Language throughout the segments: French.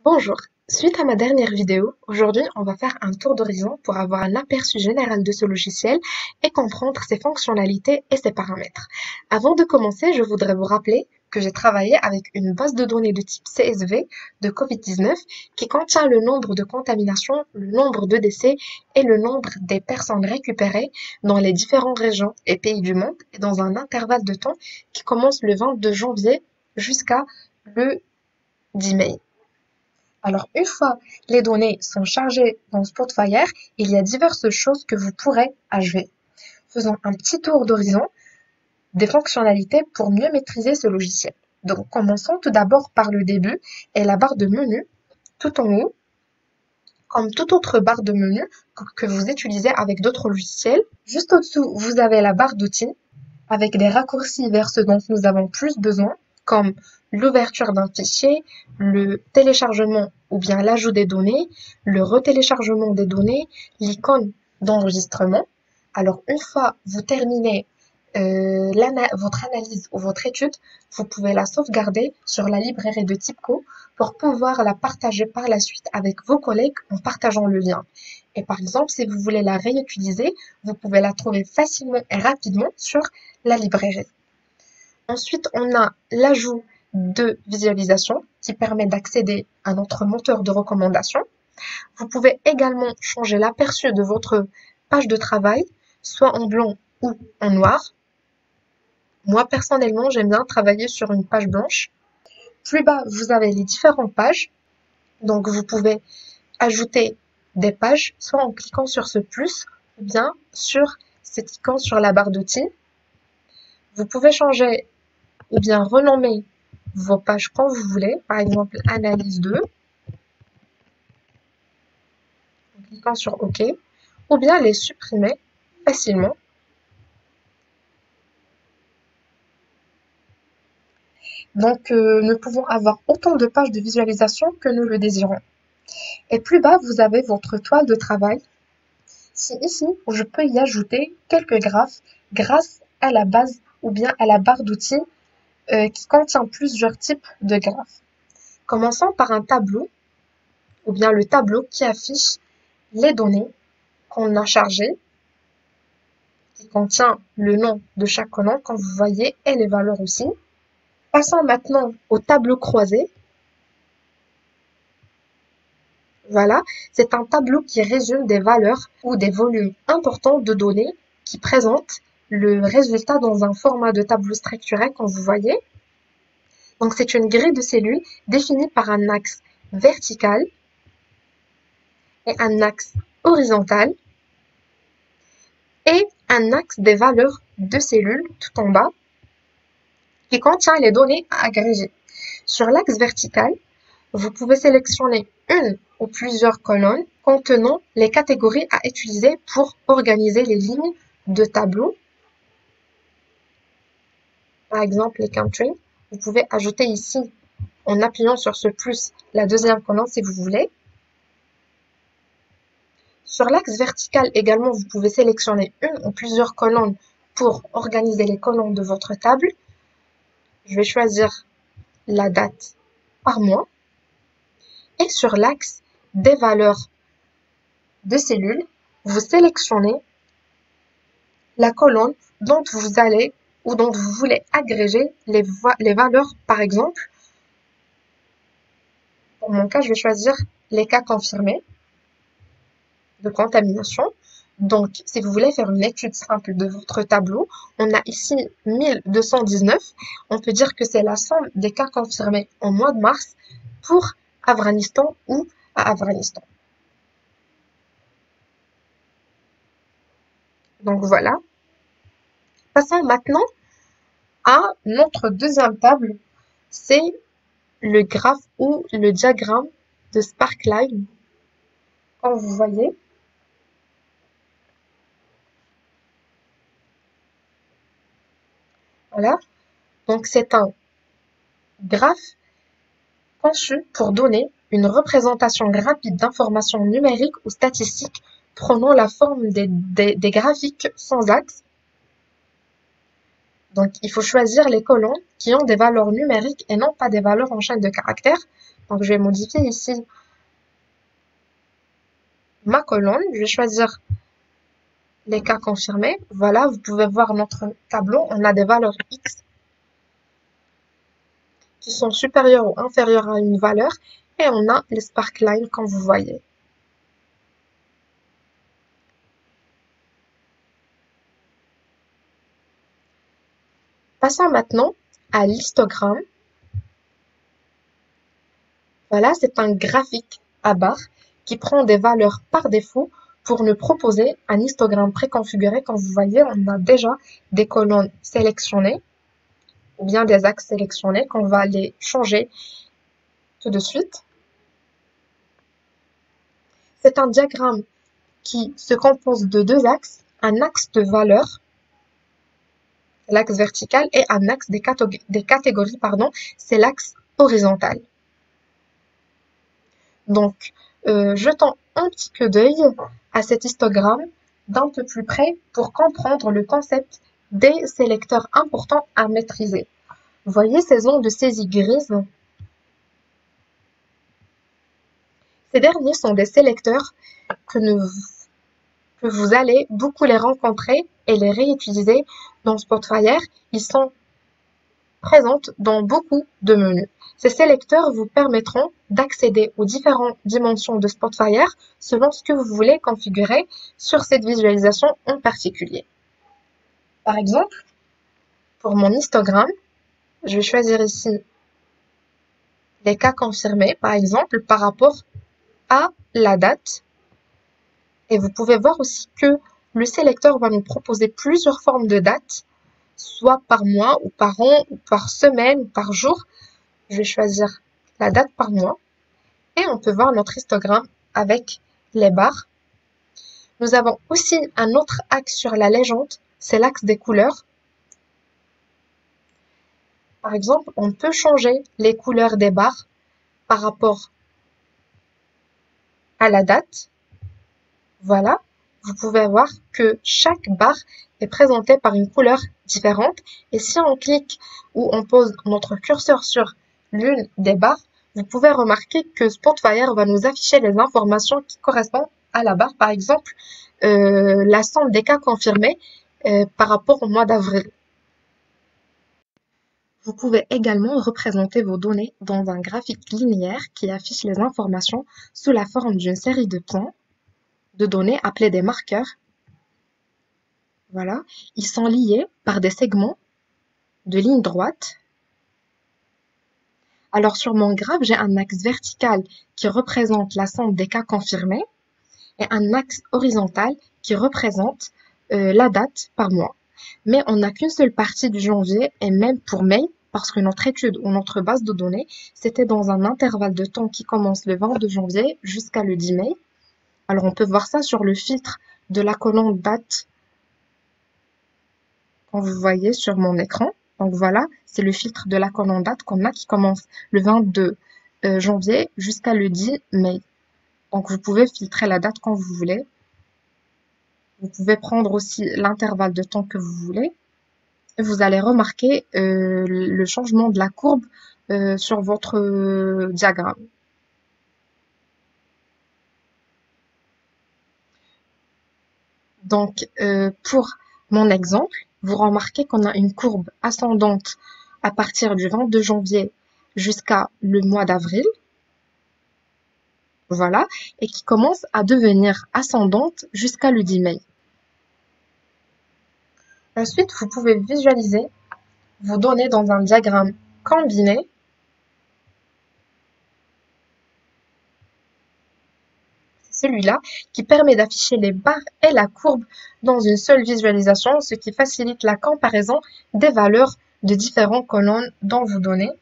Bonjour, suite à ma dernière vidéo, aujourd'hui on va faire un tour d'horizon pour avoir un aperçu général de ce logiciel et comprendre ses fonctionnalités et ses paramètres. Avant de commencer, je voudrais vous rappeler que j'ai travaillé avec une base de données de type CSV de COVID-19 qui contient le nombre de contaminations, le nombre de décès et le nombre des personnes récupérées dans les différentes régions et pays du monde et dans un intervalle de temps qui commence le 22 janvier jusqu'à le 10 mai. Alors, une fois les données sont chargées dans Spotfire, il y a diverses choses que vous pourrez ajouter. Faisons un petit tour d'horizon des fonctionnalités pour mieux maîtriser ce logiciel. Donc, commençons tout d'abord par le début et la barre de menu tout en haut. Comme toute autre barre de menu que vous utilisez avec d'autres logiciels, juste au-dessous, vous avez la barre d'outils avec des raccourcis vers ce dont nous avons plus besoin, comme l'ouverture d'un fichier, le téléchargement ou bien l'ajout des données, le retéléchargement des données, l'icône d'enregistrement. Alors, une fois vous terminez votre analyse ou votre étude, vous pouvez la sauvegarder sur la librairie de TIBCO pour pouvoir la partager par la suite avec vos collègues en partageant le lien. Et par exemple, si vous voulez la réutiliser, vous pouvez la trouver facilement et rapidement sur la librairie. Ensuite, on a l'ajout de visualisation qui permet d'accéder à notre moteur de recommandation. Vous pouvez également changer l'aperçu de votre page de travail, soit en blanc ou en noir. Moi, personnellement, j'aime bien travailler sur une page blanche. Plus bas, vous avez les différentes pages. Donc, vous pouvez ajouter des pages, soit en cliquant sur ce plus, ou bien sur cet icône sur la barre d'outils. Vous pouvez changer ou bien renommer vos pages quand vous voulez, par exemple analyse 2, en cliquant sur OK, ou bien les supprimer facilement. Donc, nous pouvons avoir autant de pages de visualisation que nous le désirons. Et plus bas, vous avez votre toile de travail. C'est ici où je peux y ajouter quelques graphes grâce à la base ou bien à la barre d'outils qui contient plusieurs types de graphes. Commençons par un tableau ou bien le tableau qui affiche les données qu'on a chargées, qui contient le nom de chaque colonne, comme vous voyez, et les valeurs aussi. Passons maintenant au tableau croisé. Voilà, c'est un tableau qui résume des valeurs ou des volumes importants de données qui présentent le résultat dans un format de tableau structuré, comme vous voyez. Donc, c'est une grille de cellules définie par un axe vertical et un axe horizontal et un axe des valeurs de cellules tout en bas qui contient les données à agréger. Sur l'axe vertical, vous pouvez sélectionner une ou plusieurs colonnes contenant les catégories à utiliser pour organiser les lignes de tableau. Par exemple, les countries. Vous pouvez ajouter ici, en appuyant sur ce plus, la deuxième colonne si vous voulez. Sur l'axe vertical également, vous pouvez sélectionner une ou plusieurs colonnes pour organiser les colonnes de votre table. Je vais choisir la date par mois. Et sur l'axe des valeurs de cellules, vous sélectionnez la colonne dont vous allez ou dont vous voulez agréger les valeurs. Par exemple, pour mon cas, je vais choisir les cas confirmés de contamination. Donc, si vous voulez faire une étude simple de votre tableau, on a ici 1219. On peut dire que c'est la somme des cas confirmés au mois de mars pour Afghanistan ou à Afghanistan. Donc voilà. Passons maintenant à notre deuxième table. C'est le graphe ou le diagramme de Sparkline. Comme vous voyez, voilà. Donc c'est un graphe conçu pour donner une représentation rapide d'informations numériques ou statistiques prenant la forme des graphiques sans axe. Donc, il faut choisir les colonnes qui ont des valeurs numériques et non pas des valeurs en chaîne de caractères. Donc, je vais modifier ici ma colonne. Je vais choisir les cas confirmés. Voilà, vous pouvez voir notre tableau. On a des valeurs X qui sont supérieures ou inférieures à une valeur. Et on a les sparklines, comme vous voyez. Passons maintenant à l'histogramme. Voilà, c'est un graphique à barres qui prend des valeurs par défaut pour nous proposer un histogramme préconfiguré. Comme vous voyez, on a déjà des colonnes sélectionnées ou bien des axes sélectionnés qu'on va les changer tout de suite. C'est un diagramme qui se compose de deux axes, un axe de valeur, l'axe vertical, et un axe des catégories, c'est l'axe horizontal. Donc, jetons un petit coup d'œil à cet histogramme d'un peu plus près pour comprendre le concept des sélecteurs importants à maîtriser. Vous voyez ces zones de saisie grises? Ces derniers sont des sélecteurs que vous allez beaucoup les rencontrer et les réutiliser dans Spotfire. Ils sont présents dans beaucoup de menus. Ces sélecteurs vous permettront d'accéder aux différentes dimensions de Spotfire selon ce que vous voulez configurer sur cette visualisation en particulier. Par exemple, pour mon histogramme, je vais choisir ici les cas confirmés, par exemple, par rapport à la date. Et vous pouvez voir aussi que le sélecteur va nous proposer plusieurs formes de dates, soit par mois ou par an ou par semaine ou par jour. Je vais choisir la date par mois et on peut voir notre histogramme avec les barres. Nous avons aussi un autre axe sur la légende, c'est l'axe des couleurs. Par exemple, on peut changer les couleurs des barres par rapport à la date. Voilà, vous pouvez voir que chaque barre est présentée par une couleur différente. Et si on clique ou on pose notre curseur sur l'une des barres, vous pouvez remarquer que Spotfire va nous afficher les informations qui correspondent à la barre. Par exemple, la somme des cas confirmés par rapport au mois d'avril. Vous pouvez également représenter vos données dans un graphique linéaire qui affiche les informations sous la forme d'une série de points de données appelés des marqueurs. Voilà, ils sont liés par des segments de lignes droites. Alors sur mon graphe, j'ai un axe vertical qui représente la somme des cas confirmés et un axe horizontal qui représente la date par mois. Mais on n'a qu'une seule partie du janvier et même pour mai, parce que notre étude ou notre base de données, c'était dans un intervalle de temps qui commence le 22 janvier jusqu'à le 10 mai. Alors on peut voir ça sur le filtre de la colonne date, quand vous voyez sur mon écran. Donc voilà, c'est le filtre de la colonne date qu'on a qui commence le 22 janvier jusqu'à le 10 mai. Donc vous pouvez filtrer la date quand vous voulez. Vous pouvez prendre aussi l'intervalle de temps que vous voulez. Et vous allez remarquer le changement de la courbe sur votre diagramme. Donc, pour mon exemple, vous remarquez qu'on a une courbe ascendante à partir du 22 janvier jusqu'à le mois d'avril. Voilà, et qui commence à devenir ascendante jusqu'à le 10 mai. Ensuite, vous pouvez visualiser vos données dans un diagramme combiné. Celui-là qui permet d'afficher les barres et la courbe dans une seule visualisation, ce qui facilite la comparaison des valeurs de différentes colonnes dans vos données.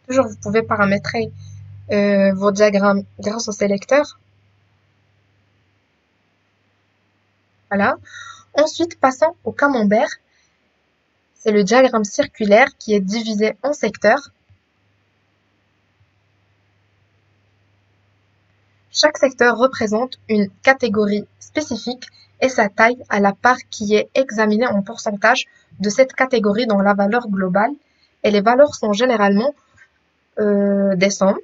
Toujours, vous pouvez paramétrer vos diagrammes grâce au sélecteur. Voilà. Ensuite, passons au camembert. C'est le diagramme circulaire qui est divisé en secteurs. Chaque secteur représente une catégorie spécifique et sa taille à la part qui est examinée en pourcentage de cette catégorie dans la valeur globale. Et les valeurs sont généralement des sommes.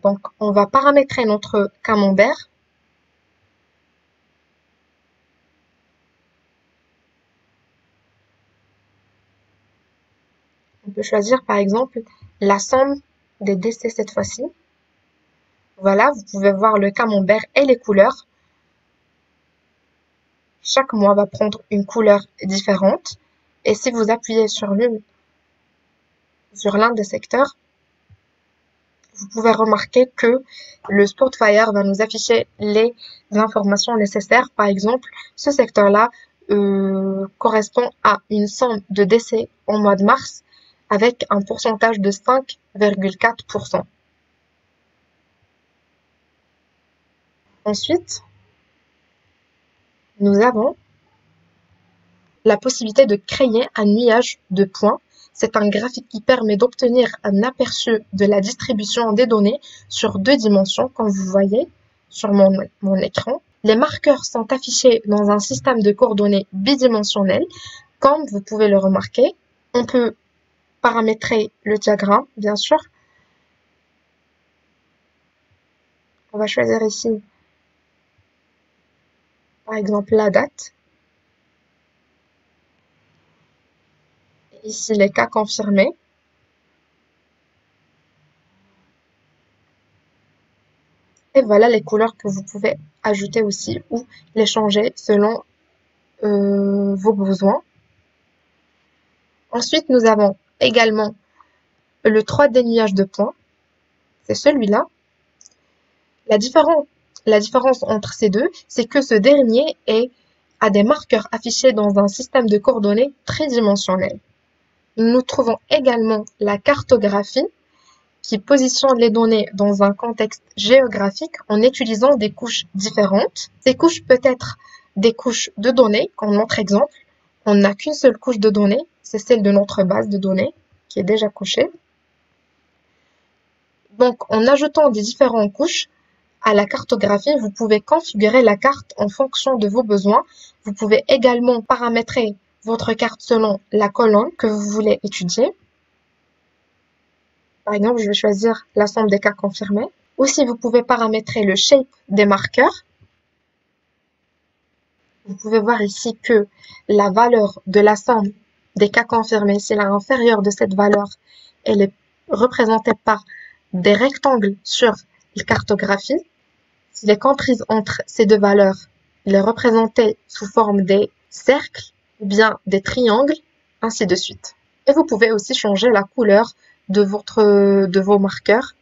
Donc, on va paramétrer notre camembert. On peut choisir par exemple la somme des décès cette fois-ci. Voilà, vous pouvez voir le camembert et les couleurs. Chaque mois va prendre une couleur différente. Et si vous appuyez sur l'un des secteurs, vous pouvez remarquer que le Spotfire va nous afficher les informations nécessaires. Par exemple, ce secteur-là correspond à une somme de décès en mois de mars avec un pourcentage de 5,4%. Ensuite, nous avons la possibilité de créer un nuage de points. C'est un graphique qui permet d'obtenir un aperçu de la distribution des données sur 2 dimensions, comme vous voyez sur mon écran. Les marqueurs sont affichés dans un système de coordonnées bidimensionnel, comme vous pouvez le remarquer. On peut paramétrer le diagramme, bien sûr. On va choisir ici, par exemple, la date. Ici, les cas confirmés. Et voilà les couleurs que vous pouvez ajouter aussi ou les changer selon vos besoins. Ensuite, nous avons également le 3D nuage de points. C'est celui-là. La différence entre ces deux, c'est que ce dernier a des marqueurs affichés dans un système de coordonnées tridimensionnel. Nous trouvons également la cartographie qui positionne les données dans un contexte géographique en utilisant des couches différentes. Ces couches peuvent être des couches de données, comme notre exemple. On n'a qu'une seule couche de données, c'est celle de notre base de données qui est déjà cochée. Donc, en ajoutant des différentes couches à la cartographie, vous pouvez configurer la carte en fonction de vos besoins. Vous pouvez également paramétrer votre carte selon la colonne que vous voulez étudier. Par exemple, je vais choisir la somme des cas confirmés. Aussi, vous pouvez paramétrer le shape des marqueurs. Vous pouvez voir ici que la valeur de la somme des cas confirmés, si elle est inférieure de cette valeur, elle est représentée par des rectangles sur la cartographie. S'il est comprise entre ces deux valeurs, il est représenté sous forme des cercles ou bien des triangles, ainsi de suite. Et vous pouvez aussi changer la couleur de vos marqueurs,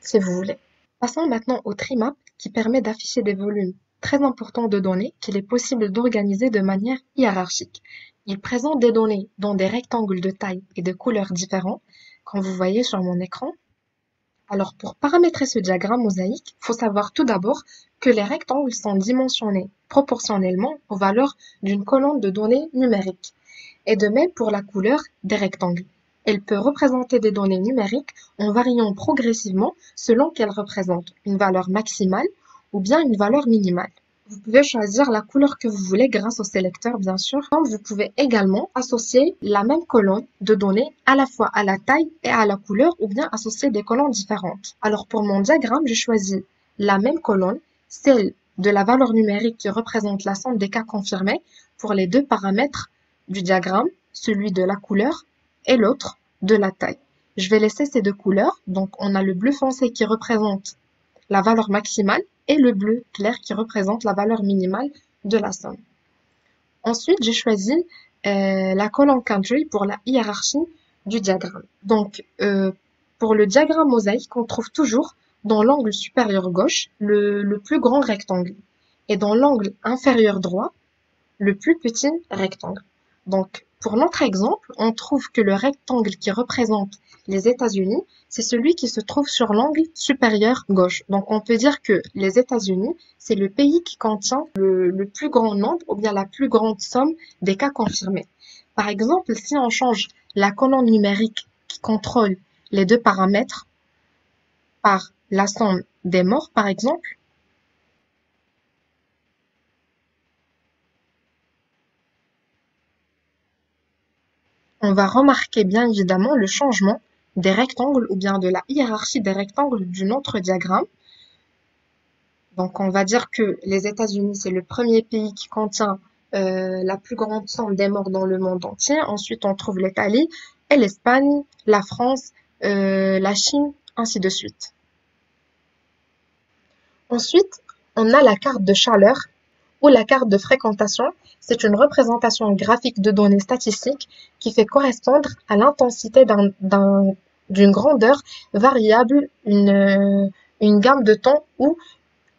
si vous voulez. Passons maintenant au Trimap, qui permet d'afficher des volumes très importants de données qu'il est possible d'organiser de manière hiérarchique. Il présente des données dans des rectangles de taille et de couleurs différents, comme vous voyez sur mon écran. Alors, pour paramétrer ce diagramme mosaïque, il faut savoir tout d'abord que les rectangles sont dimensionnés proportionnellement aux valeurs d'une colonne de données numériques. Et de même pour la couleur des rectangles. Elle peut représenter des données numériques en variant progressivement selon qu'elles représentent une valeur maximale ou bien une valeur minimale. Vous pouvez choisir la couleur que vous voulez grâce au sélecteur, bien sûr. Comme vous pouvez également associer la même colonne de données à la fois à la taille et à la couleur ou bien associer des colonnes différentes. Alors pour mon diagramme, j'ai choisi la même colonne, celle de la valeur numérique qui représente la somme des cas confirmés pour les deux paramètres du diagramme, celui de la couleur et l'autre de la taille. Je vais laisser ces deux couleurs. Donc, on a le bleu foncé qui représente la valeur maximale et le bleu clair qui représente la valeur minimale de la somme. Ensuite, j'ai choisi la colonne country pour la hiérarchie du diagramme. Donc, pour le diagramme mosaïque, on trouve toujours dans l'angle supérieur gauche le plus grand rectangle et dans l'angle inférieur droit le plus petit rectangle. Donc, pour notre exemple, on trouve que le rectangle qui représente les États-Unis, c'est celui qui se trouve sur l'angle supérieur gauche. Donc, on peut dire que les États-Unis, c'est le pays qui contient le plus grand nombre ou bien la plus grande somme des cas confirmés. Par exemple, si on change la colonne numérique qui contrôle les deux paramètres par la somme des morts, par exemple, on va remarquer bien évidemment le changement des rectangles ou bien de la hiérarchie des rectangles d'un autre diagramme. Donc, on va dire que les États-Unis, c'est le premier pays qui contient la plus grande somme des morts dans le monde entier. Ensuite, on trouve l'Italie et l'Espagne, la France, la Chine, ainsi de suite. Ensuite, on a la carte de chaleur ou la carte de fréquentation. C'est une représentation graphique de données statistiques qui fait correspondre à l'intensité d'une grandeur variable, une gamme de tons ou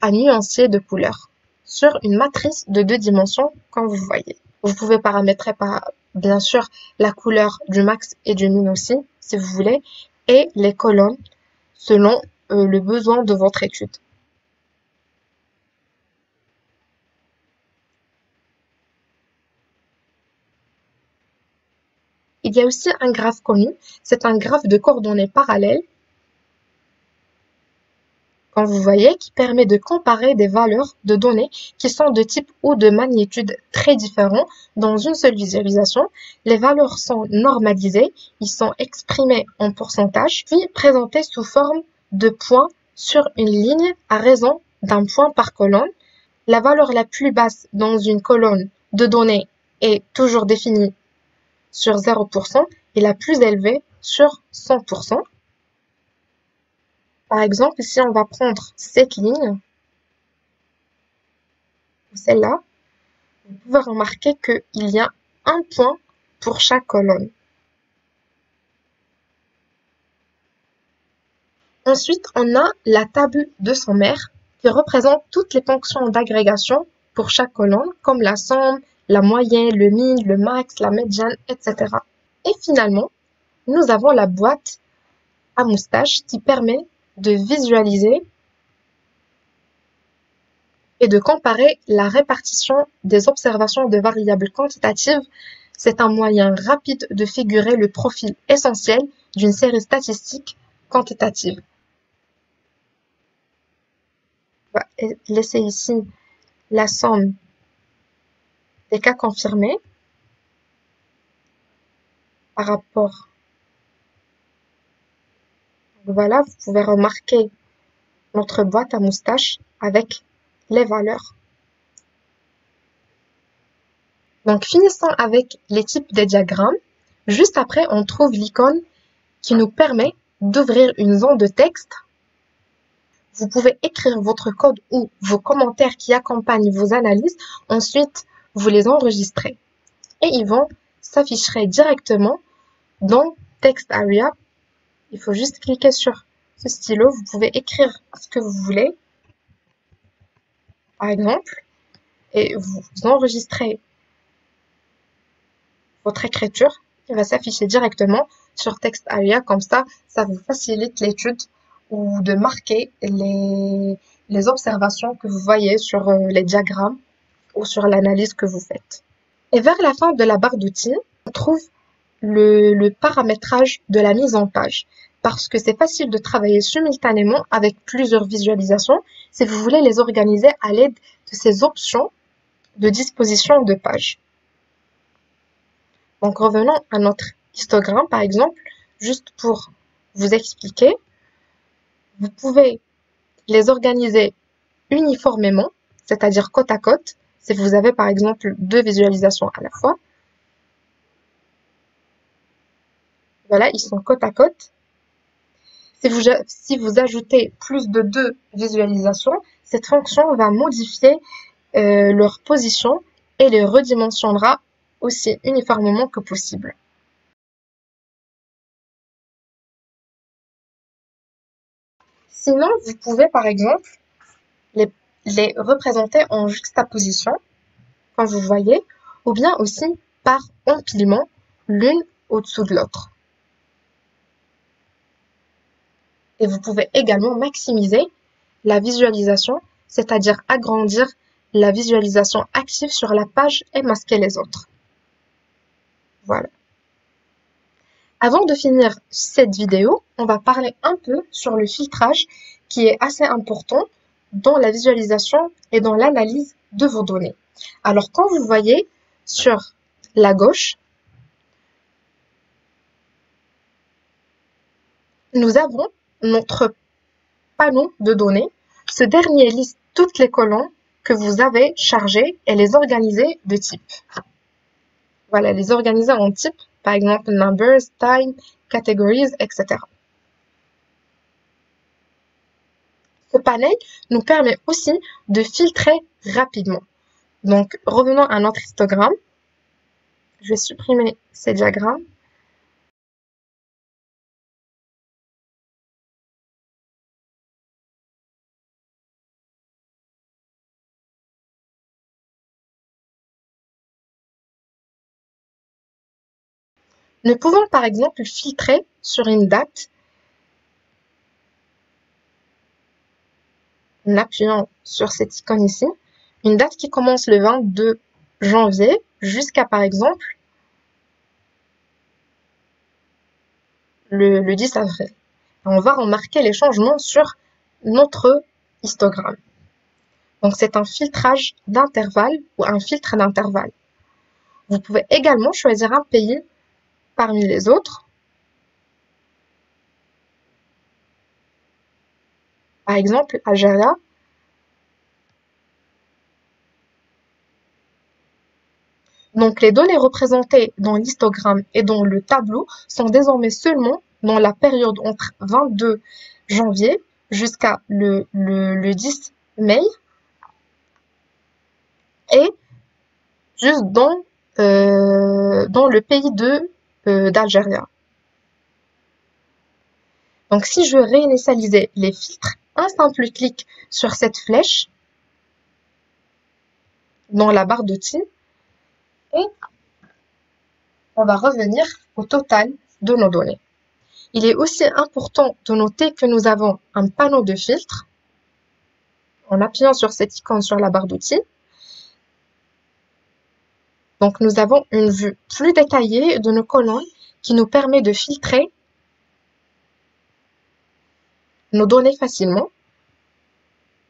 à nuancier de couleurs sur une matrice de 2 dimensions, comme vous voyez. Vous pouvez paramétrer bien sûr la couleur du max et du min aussi, si vous voulez, et les colonnes selon le besoin de votre étude. Il y a aussi un graphe connu, c'est un graphe de coordonnées parallèles, comme vous voyez, qui permet de comparer des valeurs de données qui sont de type ou de magnitude très différents dans une seule visualisation. Les valeurs sont normalisées, ils sont exprimés en pourcentage, puis présentés sous forme de points sur une ligne à raison d'un point par colonne. La valeur la plus basse dans une colonne de données est toujours définie sur 0% et la plus élevée sur 100%. Par exemple, ici, on va prendre cette ligne, celle-là. Vous pouvez remarquer qu'il y a un point pour chaque colonne. Ensuite, on a la table de sommaire qui représente toutes les fonctions d'agrégation pour chaque colonne, comme la somme, la moyenne, le min, le max, la médiane, etc. Et finalement, nous avons la boîte à moustache qui permet de visualiser et de comparer la répartition des observations de variables quantitatives. C'est un moyen rapide de figurer le profil essentiel d'une série statistique quantitative. On va laisser ici la somme des cas confirmés par rapport. Voilà, vous pouvez remarquer notre boîte à moustache avec les valeurs. Donc, finissons avec les types des diagrammes. Juste après, on trouve l'icône qui nous permet d'ouvrir une zone de texte. Vous pouvez écrire votre code ou vos commentaires qui accompagnent vos analyses. Ensuite, vous les enregistrez. Et ils vont s'afficher directement dans Text Area. Il faut juste cliquer sur ce stylo. Vous pouvez écrire ce que vous voulez, par exemple, et vous enregistrez votre écriture qui va s'afficher directement sur Text Area. Comme ça vous facilite l'étude ou de marquer les observations que vous voyez sur les diagrammes ou sur l'analyse que vous faites. Et vers la fin de la barre d'outils, on trouve le paramétrage de la mise en page, parce que c'est facile de travailler simultanément avec plusieurs visualisations si vous voulez les organiser à l'aide de ces options de disposition de page. Donc revenons à notre histogramme par exemple, juste pour vous expliquer. Vous pouvez les organiser uniformément, c'est-à-dire côte à côte, si vous avez par exemple 2 visualisations à la fois. Voilà, ils sont côte à côte. Si vous ajoutez plus de 2 visualisations, cette fonction va modifier leur position et les redimensionnera aussi uniformément que possible. Sinon, vous pouvez par exemple les représenter en juxtaposition, comme vous voyez, ou bien aussi par empilement, l'une au-dessous de l'autre. Et vous pouvez également maximiser la visualisation, c'est-à-dire agrandir la visualisation active sur la page et masquer les autres. Voilà. Avant de finir cette vidéo, on va parler un peu sur le filtrage qui est assez important dans la visualisation et dans l'analyse de vos données. Alors, quand vous voyez sur la gauche, nous avons notre panneau de données. Ce dernier liste toutes les colonnes que vous avez chargées et les organiser de type. Voilà, les organiser en type, par exemple numbers, time, categories, etc. Ce panel nous permet aussi de filtrer rapidement. Donc, revenons à notre histogramme. Je vais supprimer ces diagrammes. Nous pouvons par exemple filtrer sur une date en appuyant sur cette icône ici, une date qui commence le 22 janvier jusqu'à par exemple le 10 avril. On va remarquer les changements sur notre histogramme. Donc c'est un filtrage d'intervalle ou un filtre d'intervalle. Vous pouvez également choisir un pays parmi les autres. Par exemple, Algérie. Donc les données représentées dans l'histogramme et dans le tableau sont désormais seulement dans la période entre 22 janvier jusqu'à le 10 mai et juste dans le pays d'Algérie. Donc si je veux réinitialiser les filtres, un simple clic sur cette flèche dans la barre d'outils et on va revenir au total de nos données. Il est aussi important de noter que nous avons un panneau de filtres en appuyant sur cette icône sur la barre d'outils. Donc nous avons une vue plus détaillée de nos colonnes qui nous permet de filtrer nos données facilement.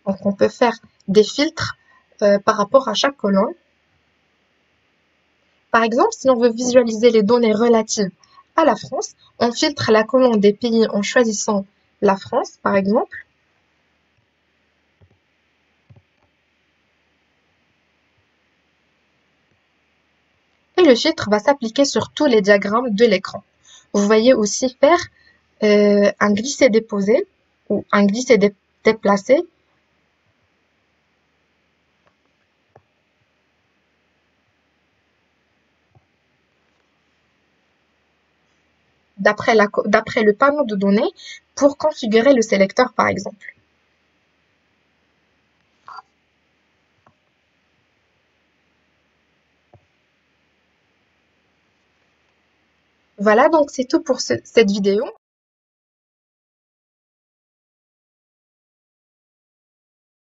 Donc on peut faire des filtres par rapport à chaque colonne. Par exemple, si on veut visualiser les données relatives à la France, on filtre la colonne des pays en choisissant la France, par exemple. Et le filtre va s'appliquer sur tous les diagrammes de l'écran. Vous voyez aussi faire un glisser-déposer ou un glisser-déplacer d'après le panneau de données pour configurer le sélecteur, par exemple. Voilà, donc c'est tout pour cette vidéo.